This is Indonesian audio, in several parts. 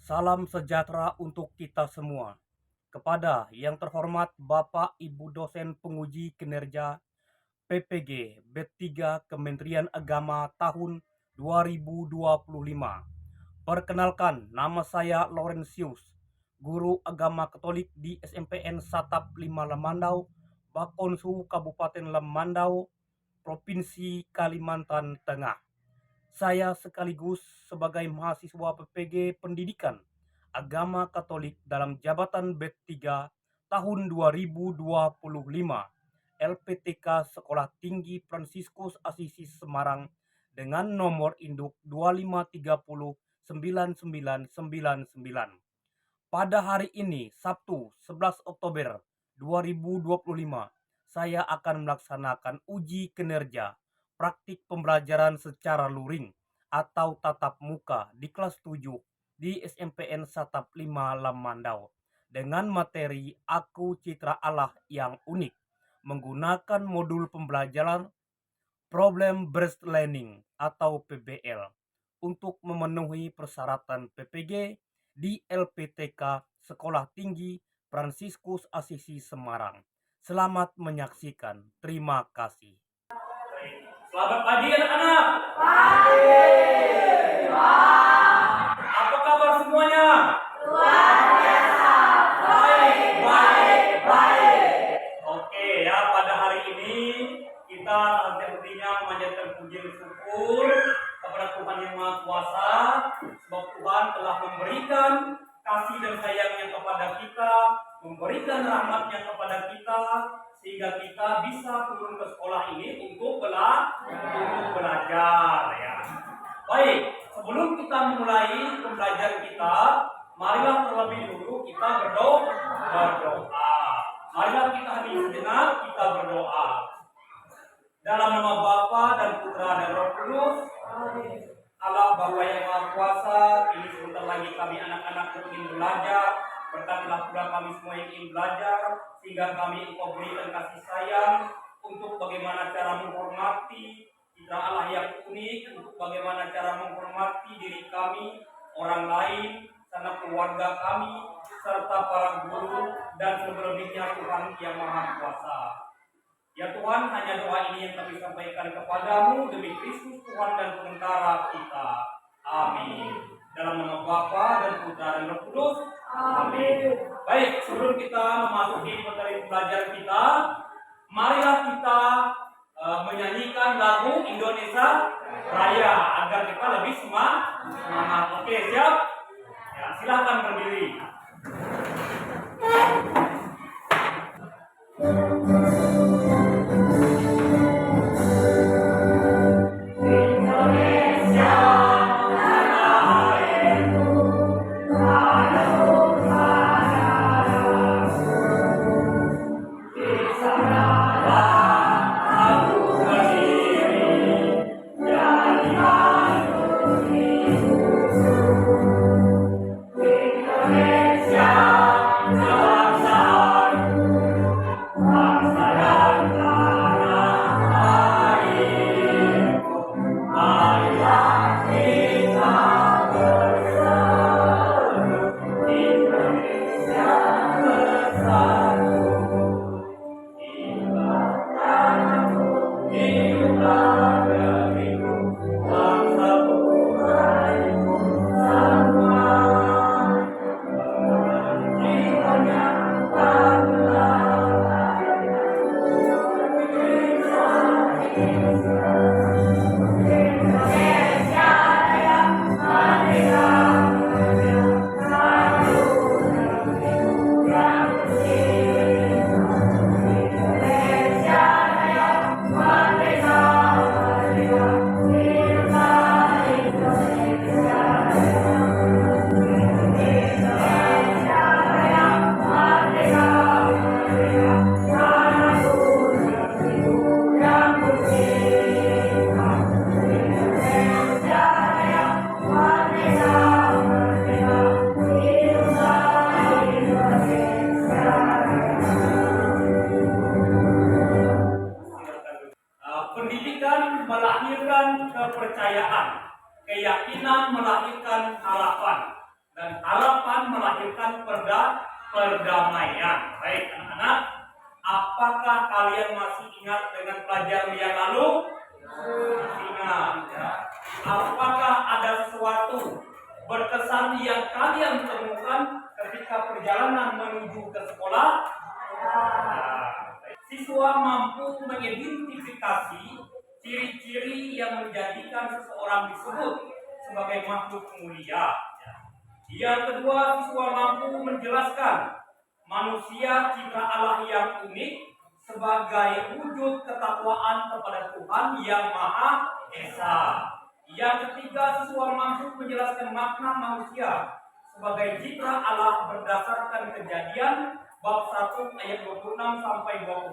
Salam sejahtera untuk kita semua. Kepada yang terhormat Bapak Ibu dosen penguji kinerja PPG B3 Kementerian Agama tahun 2025. Perkenalkan, nama saya Laurentius, guru agama Katolik di SMPN Satap 5 Lemandau, Bakonsu Kabupaten Lemandau, Provinsi Kalimantan Tengah. Saya sekaligus sebagai mahasiswa PPG Pendidikan Agama Katolik dalam jabatan B3 tahun 2025 LPTK Sekolah Tinggi Fransiskus Asisi Semarang dengan nomor induk 2530999. Pada hari ini, Sabtu 11 Oktober 2025, saya akan melaksanakan uji kinerja praktik pembelajaran secara luring atau tatap muka di kelas 7 di SMPN Satap 5 Lamandau dengan materi Aku Citra Allah yang unik menggunakan modul pembelajaran Problem Based Learning atau PBL untuk memenuhi persyaratan PPG di LPTK Sekolah Tinggi Fransiskus Asisi Semarang. Selamat menyaksikan. Terima kasih. Selamat pagi anak-anak. Apa kabar semuanya? Oke ya, pada hari ini kita tentunya memanjatkan puji dan syukur kepada Tuhan Yang Maha Kuasa, sebab Tuhan telah memberikan kasih dan sayangnya kepada kita, memberikan rahmatnya kepada kita, sehingga kita bisa turun ke sekolah ini untuk belajar ya. Baik, sebelum kita memulai pembelajaran kita, marilah terlebih dulu kita berdoa. Marilah kita hadir sejenak, kita berdoa. Dalam nama Bapa dan Putra dan Roh Kudus. Allah Bapa yang Maha Kuasa, ini sebentar lagi kami anak-anak ingin belajar. Berkatilah pula kami semua yang ingin belajar, sehingga kami Engkau berikan kasih sayang untuk bagaimana cara menghormati Citra Allah yang unik, untuk bagaimana cara menghormati diri kami, orang lain, sanak keluarga kami, serta para guru dan selebihnya Tuhan yang Maha Kuasa. Ya Tuhan, hanya doa ini yang kami sampaikan kepadamu demi Kristus Tuhan dan Pengantara kita. Amin. Dalam nama Bapa dan Putra dan Roh Kudus. Amin. Baik, sebelum kita memasuki materi pelajaran kita, marilah kita menyanyikan lagu Indonesia Raya agar kita lebih semangat. Oke, siap? Ya, silakan berdiri. Amen. melahirkan perdamaian. Baik anak-anak, apakah kalian masih ingat dengan pelajaran yang lalu? Masih ingat ya. Apakah ada sesuatu berkesan yang kalian temukan ketika perjalanan menuju ke sekolah? Siswa mampu mengidentifikasi ciri-ciri yang menjadikan seseorang disebut sebagai makhluk mulia. Yang kedua, siswa mampu menjelaskan manusia citra Allah yang unik sebagai wujud ketakwaan kepada Tuhan yang Maha Esa. Yang ketiga, siswa mampu menjelaskan makna manusia sebagai citra Allah berdasarkan Kejadian bab 1 ayat 26 sampai 28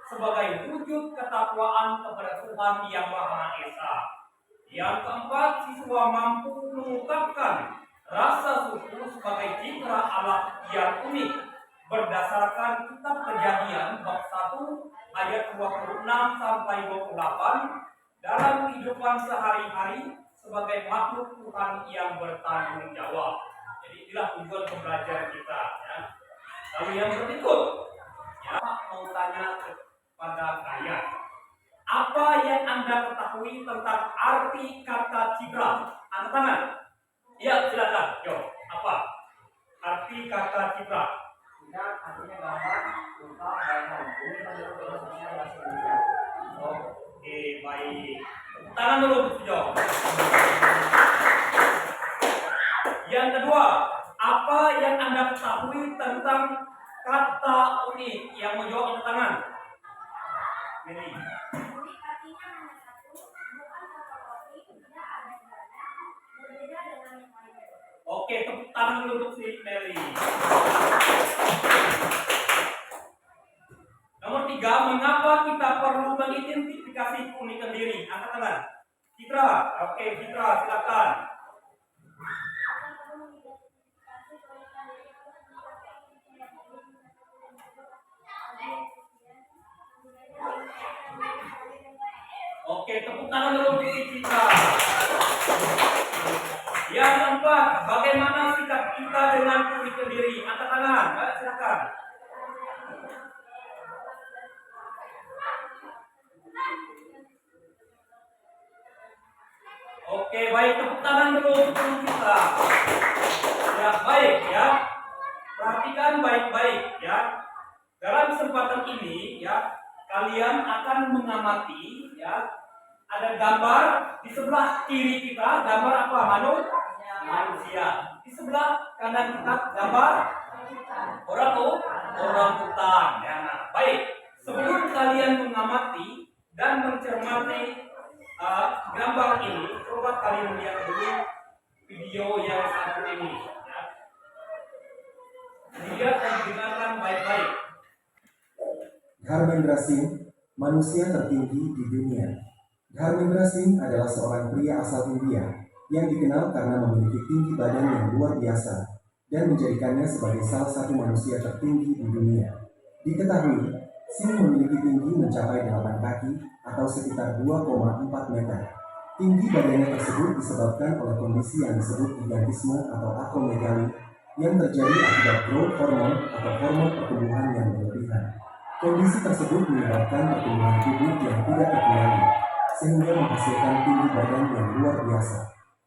sebagai wujud ketakwaan kepada Tuhan yang Maha Esa. Yang keempat, siswa mampu mengungkapkan rasa syukur sebagai citra Allah yang unik berdasarkan kitab Kejadian bab 1 ayat 26 sampai 28 dalam kehidupan sehari-hari sebagai makhluk Tuhan yang bertanggung jawab. Jadi inilah tujuan pembelajaran kita ya. Lalu yang berikut ya, mau tanya kepada kalian, apa yang Anda ketahui tentang arti kata citra? Angkat tangan. Ya, silakan. Yo, apa arti kata citra? Citra artinya gambar, rupa, bayangan. Ini menurut definisinya bahasa Indonesia. Oke, baik. Tangan dulu, Jo. Yang kedua, apa yang Anda ketahui tentang kata unik? Yang mau jawab angkat tangan. Ini. Unik artinya hanya satu, bukan fotokopi, tidak ada bedanya, berbeda dengan yang lainnya. Oke, tepuk tangan dulu untuk si Meli. Nomor 3, mengapa kita perlu mengidentifikasi keunikan diri? Angkat tangan. Citra, oke Citra, silakan. Oke, tepuk tangan dulu untuk si Citra. Yang keempat, bagaimana sikap kita dengan keunikan diri? Angkat tangan, silakan. Oke, baik, tepuk tangan dulu untuk kita. Ya, baik ya. Perhatikan baik-baik ya. Dalam kesempatan ini ya, kalian akan mengamati ya, ada gambar di sebelah kiri kita, gambar apa? Manusia. Di sebelah kanan kita gambar orang hutan. Ya, nah, baik. Sebelum kalian mengamati dan mencermati gambar ini, coba kalian lihat dulu video yang satu ini. Ya. Lihat dan dengarkan baik-baik. Dharmendra Singh, manusia tertinggi di dunia. Dharmendra Singh adalah seorang pria asal India yang dikenal karena memiliki tinggi badan yang luar biasa dan menjadikannya sebagai salah satu manusia tertinggi di dunia. Diketahui, Singh memiliki tinggi mencapai 8 kaki atau sekitar 2,4 meter. Tinggi badannya tersebut disebabkan oleh kondisi yang disebut gigantisme atau acromegaly yang terjadi akibat growth hormone atau hormon pertumbuhan yang berlebihan. Kondisi tersebut menyebabkan pertumbuhan tubuh yang tidak terkendali, sehingga menghasilkan tinggi badan yang luar biasa.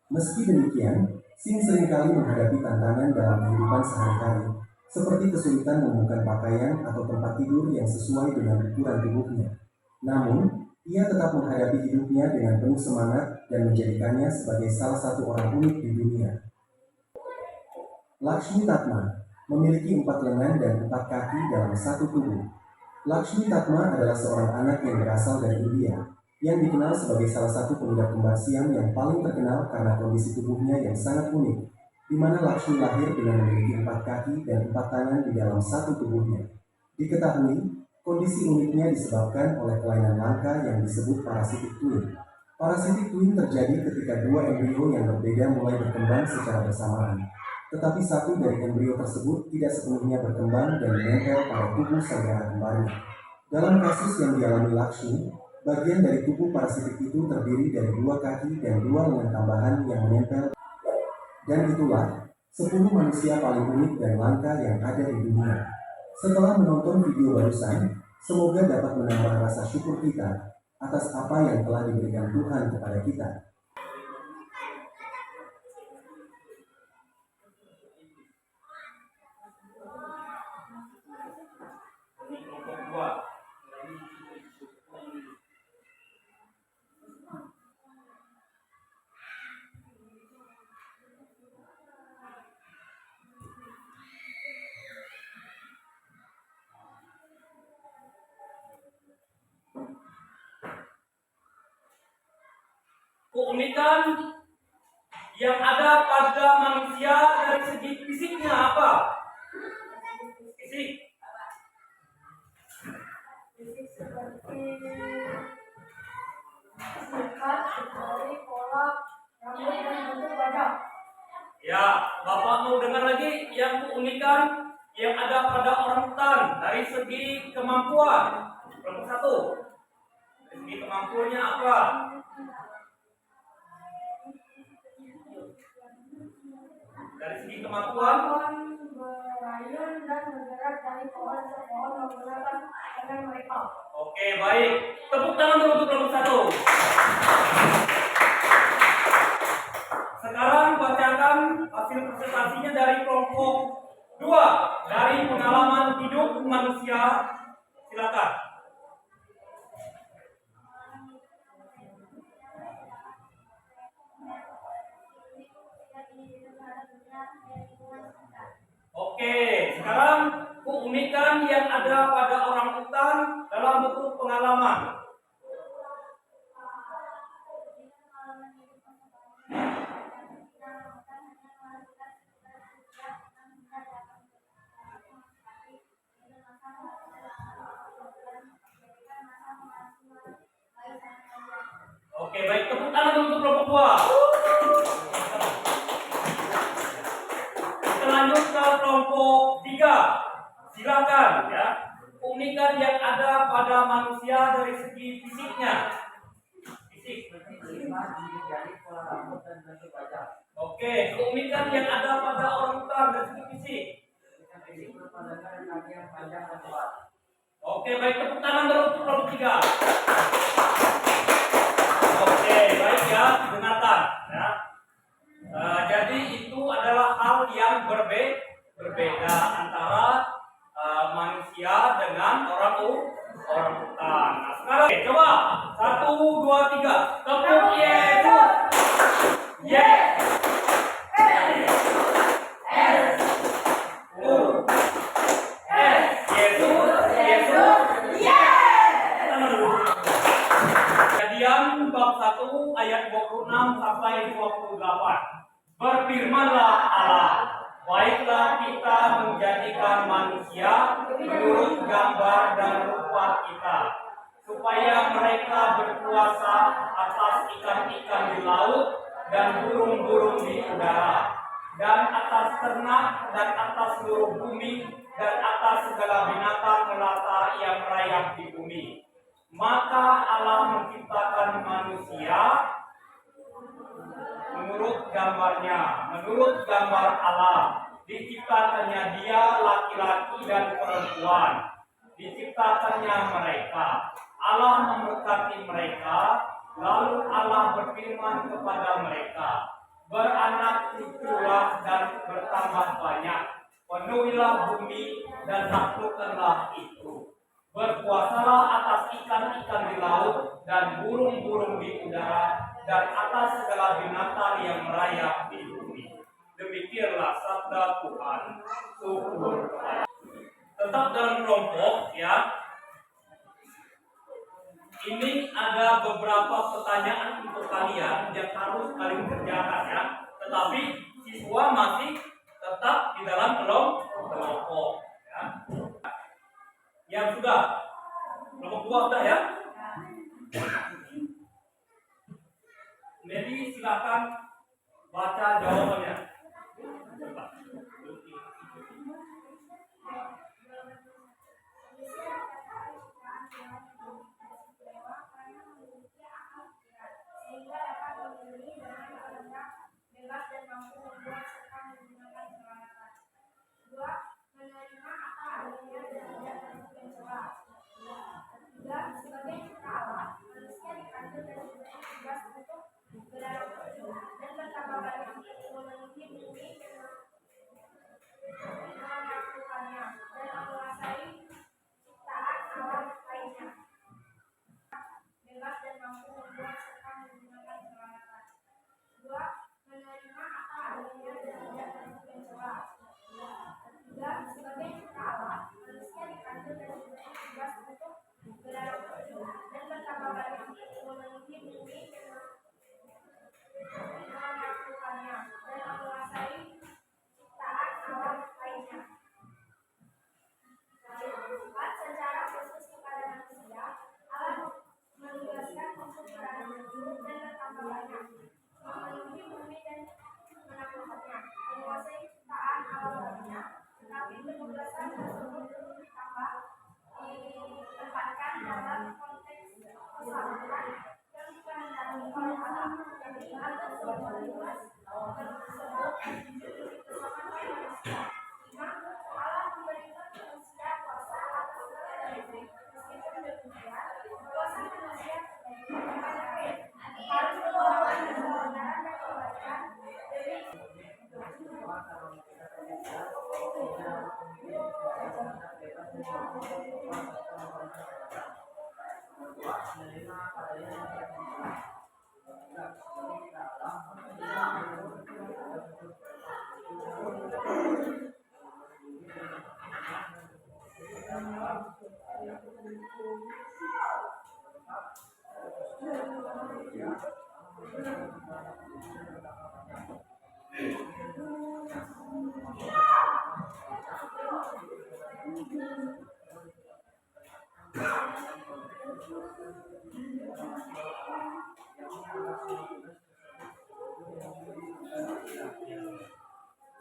Meski demikian, Singh seringkali menghadapi tantangan dalam kehidupan sehari-hari, seperti kesulitan menemukan pakaian atau tempat tidur yang sesuai dengan ukuran tubuhnya. Namun, ia tetap menghadapi hidupnya dengan penuh semangat dan menjadikannya sebagai salah satu orang unik di dunia. Lakshmi Tatma memiliki 4 lengan dan 4 kaki dalam satu tubuh. Lakshmi Tatma adalah seorang anak yang berasal dari India, yang dikenal sebagai salah satu pengidap kembar siam yang paling terkenal karena kondisi tubuhnya yang sangat unik, di mana Lakshmi lahir dengan memiliki 4 kaki dan 4 tangan di dalam satu tubuhnya. Diketahui, kondisi uniknya disebabkan oleh kelainan langka yang disebut parasitic twin. Parasitic twin terjadi ketika 2 embrio yang berbeda mulai berkembang secara bersamaan. Tetapi satu dari embrio tersebut tidak sepenuhnya berkembang dan menempel pada tubuh saudara kembarnya. Dalam kasus yang dialami Lakshmi, bagian dari tubuh parasitik itu terdiri dari 2 kaki dan 2 lengan tambahan yang menempel. Dan itulah 10 manusia paling unik dan langka yang ada di dunia. Setelah menonton video barusan, semoga dapat menambah rasa syukur kita atas apa yang telah diberikan Tuhan kepada kita. Ini kelompok dua. Keunikan yang ada pada manusia dari segi fisiknya apa? Fisik. Fisik seperti sifat, teori, pola, rambut dan bentuk badan. Ya, Bapak mau dengar lagi yang keunikan yang ada pada orangutan dari segi kemampuan. Kelompok satu. Dari segi kemampuannya apa? Dari segi kemampuan, Berayun dan bergerak dari pohon ke pohon menggunakan tangan mereka. oke baik. Tepuk tangan dulu untuk kelompok satu. Sekarang bacakan hasil presentasinya dari kelompok dua dari pengalaman hidup manusia. Silakan. Oke, sekarang keunikan yang ada pada orangutan dalam bentuk pengalaman. Oke, baik, tepuk tangan untuk kelompok dua. Kita lanjut ke kelompok tiga. Silakan ya. Keunikan yang ada pada manusia dari segi fisiknya. Fisik. Sifat, gigi jari, pola rambut dan bentuk badan. Oke, keunikan yang ada pada orangutan dari segi fisik. Dengan fisik berupa lengan dan kaki yang panjang dan kuat. Oke, baik, tepuk tangan dulu untuk kelompok tiga. Oke, baik ya, dengarkan ya. Jadi itu adalah hal yang berbeda antara manusia dengan orangutan. Nah, sekarang coba 1, 2, 3 tepuk Yesus. Yes. Kejadian bab 1 ayat 26 sampai 28. Berfirmanlah Allah, baiklah kita menjadikan manusia menurut gambar dan rupa kita, supaya mereka berkuasa atas ikan-ikan di laut dan burung-burung di udara, dan atas ternak dan atas seluruh bumi dan atas segala binatang melata yang merayap di bumi. Maka Allah menciptakan manusia menurut gambarnya, menurut gambar Allah. Diciptakannya dia laki-laki dan perempuan. Diciptakannya mereka. Allah memberkati mereka. Lalu Allah berfirman kepada mereka, beranak cuculah dan bertambah banyak. Penuhilah bumi dan taklukkanlah itu. Berkuasalah atas ikan-ikan di laut dan burung-burung di udara dan atas segala binatang yang merayap di bumi. Demikianlah sabda Tuhan. Syukur kepada. Tetap dalam kelompok ya. Ini ada beberapa pertanyaan untuk kalian yang harus kalian kerjakan ya. Tetapi siswa masih tetap di dalam kelompok ya. Yang sudah kelompok 2 sudah ya. Jadi silakan baca jawabannya. Cepat. Sehingga dapat memilih dengan kehendak bebas dan mampu membuat serta menggunakan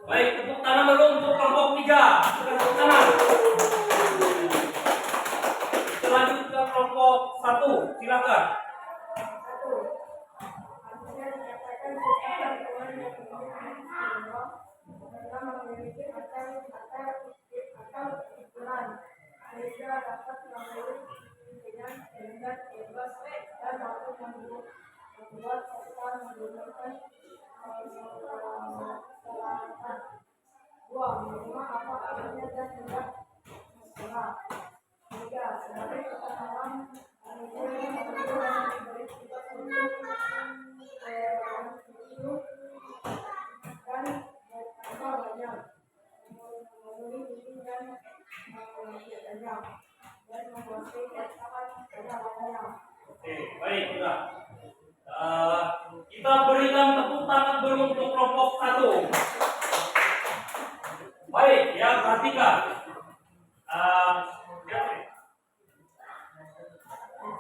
Baik, tepuk tangan dulu untuk kelompok 3. Tepuk tangan. Kita lanjut ke kelompok 1. Silakan. Artinya dinyatakan secara Tuhan yang bahwa mereka memiliki akal pikiran sehingga dapat mengambil dengan bebas dan mampu membuat serta menggunakan peralatan. 2. Menerima apa adanya dan tidak berserah. 3. Sebagai keterangan manusia yang mengambil dan memberi kita untuk hidup dan bertambah banyak, memenuhi diri dan banyak, dan menguasai keadaan pada banyak. Oke, baik, sudah. Kita berikan tepuk tangan dulu untuk kelompok 1. Baik, ya perhatikan.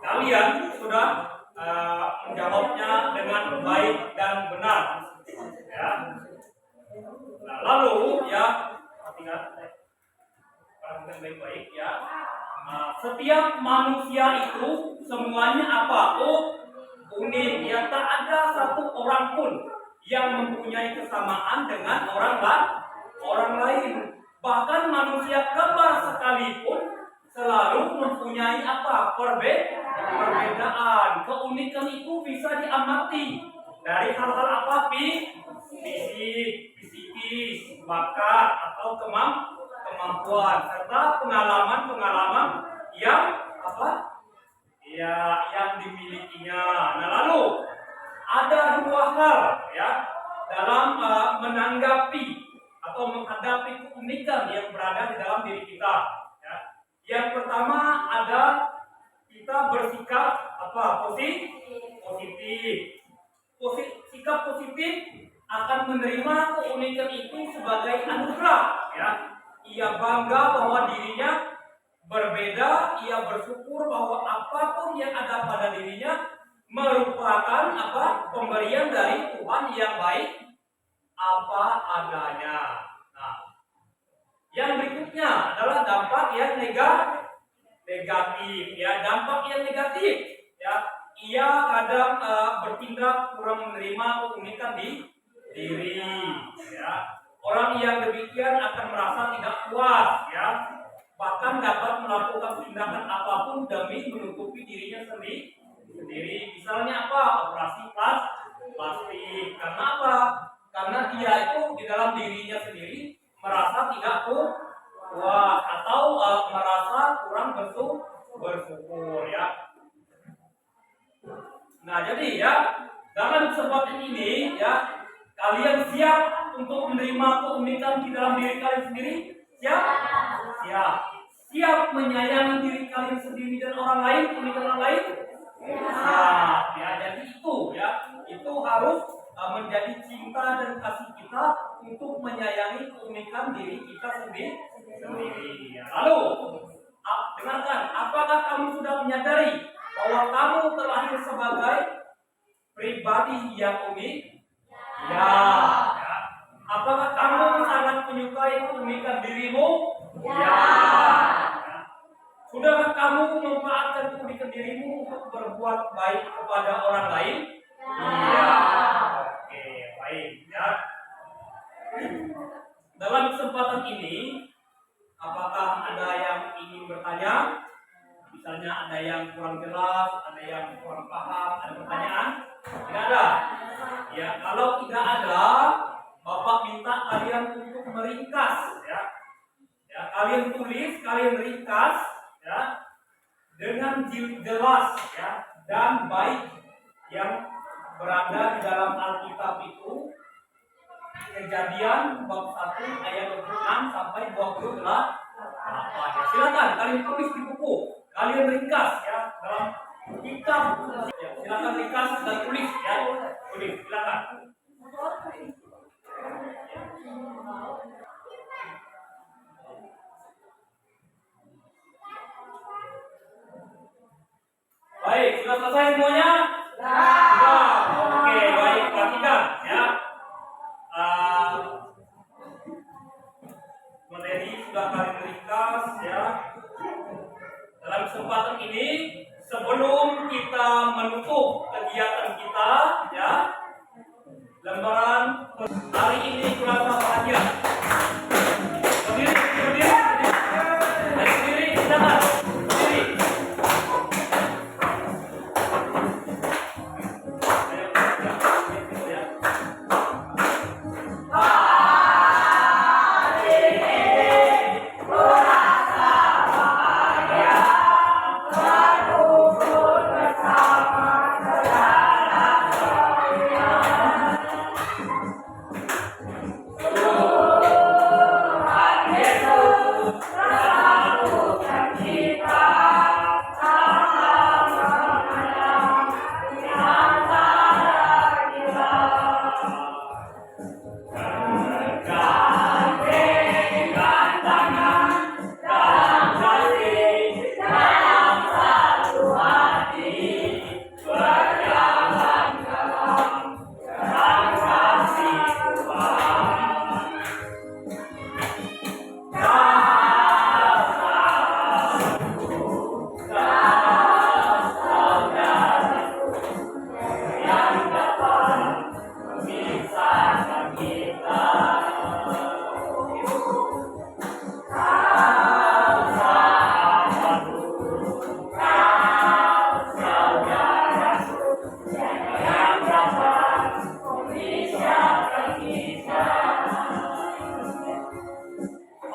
Kalian sudah menjawabnya dengan baik dan benar. Ya. Nah, lalu ya perhatikan baik-baik ya. Setiap manusia itu semuanya apa? Unik. Ya, tak ada satu orang pun yang mempunyai kesamaan dengan orang lain. Bahkan manusia kembar sekalipun selalu mempunyai apa? Perbedaan. Keunikan itu bisa diamati dari hal-hal apa? Fisik, psikis, bakat atau kemampuan serta pengalaman yang apa? Ya, yang dimilikinya. Nah, lalu ada 2 hal ya dalam menanggapi atau menghadapi keunikan yang berada di dalam diri kita. Ya. Yang pertama ada kita bersikap apa? Positif. Sikap positif akan menerima keunikan itu sebagai anugerah. Ya. Ia bangga bahwa dirinya berbeda, ia bersyukur bahwa apapun yang ada pada dirinya merupakan apa? Pemberian dari Tuhan yang baik apa adanya. Nah, yang berikutnya adalah dampak yang negatif. Ya, dampak yang negatif. Ya, ia kadang bertindak kurang menerima keunikan di diri. Ya, orang yang demikian akan merasa tidak puas. Ya. Bahkan dapat melakukan tindakan apapun demi menutupi dirinya sendiri. Misalnya apa? Operasi plastik. Karena apa? Karena dia itu di dalam dirinya sendiri merasa tidak puas atau merasa kurang bersyukur ya. Nah, jadi ya dalam kesempatan ini ya kalian siap untuk menerima keunikan di dalam diri kalian sendiri? Siap menyayangi diri kalian sendiri dan orang lain, keunikan orang lain? Siap. Ya, jadi itu harus menjadi cinta dan kasih kita untuk menyayangi keunikan diri kita sendiri. Ya. Lalu, dengarkan, apakah kamu sudah menyadari bahwa kamu terlahir sebagai pribadi yang unik? Ya. Apakah kamu sangat menyukai keunikan dirimu? Ya. Sudahkah kamu memanfaatkan keunikan dirimu untuk berbuat baik kepada orang lain? Iya. Oke, baik ya. Dalam kesempatan ini, apakah ada yang ingin bertanya? Misalnya ada yang kurang jelas, ada yang kurang paham, ada pertanyaan? Tidak ada. Ya, kalau tidak ada, Bapak minta kalian untuk meringkas ya. Ya, Nah, kalian tulis, kalian ringkas, ya, dengan jelas, ya, dan baik yang berada di dalam Alkitab itu. Kejadian bab 1 ayat 26 sampai 28. Ya, silakan kalian tulis di buku, kalian ringkas ya dalam kitab. Ya, silakan ringkas dan tulis ya. Tulis, silakan. Baik, sudah selesai semuanya? Sudah. Oke, baik, perhatikan ya. Materi sudah kalian ringkas ya. Dalam kesempatan ini, sebelum kita menutup kegiatan kita ya, lembaran hari ini kurasa bahagia. Berdiri. Berdiri, silakan. Berdiri.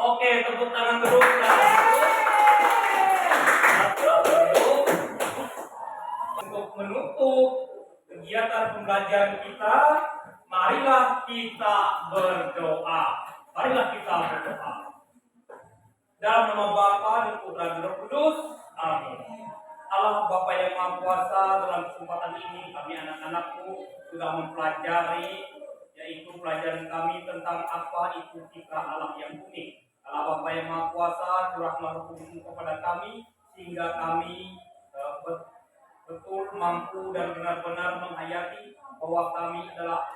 Oke, tepuk tangan dulu. Untuk menutup kegiatan pembelajaran kita, marilah kita berdoa. Marilah kita berdoa. Dalam nama Bapa dan Putra dan Roh Kudus. Amin. Allah Bapa yang Maha Kuasa, dalam kesempatan ini kami anak-anakku sudah mempelajari, yaitu pelajaran kami tentang apa itu citra Allah yang unik. Allah Bapa yang Maha Kuasa, curahlah Roh Kudus kepada kami sehingga kami betul mampu dan benar-benar menghayati bahwa kami adalah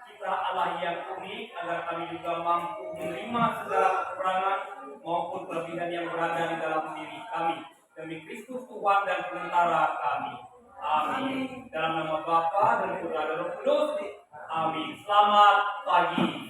citra Allah yang unik, agar kami juga mampu menerima segala kekurangan maupun kelebihan yang berada di dalam diri kami. Demi Kristus Tuhan dan Penentara kami. Amin. Dalam nama Bapa dan Putra dan Roh Kudus. Amin. Selamat pagi.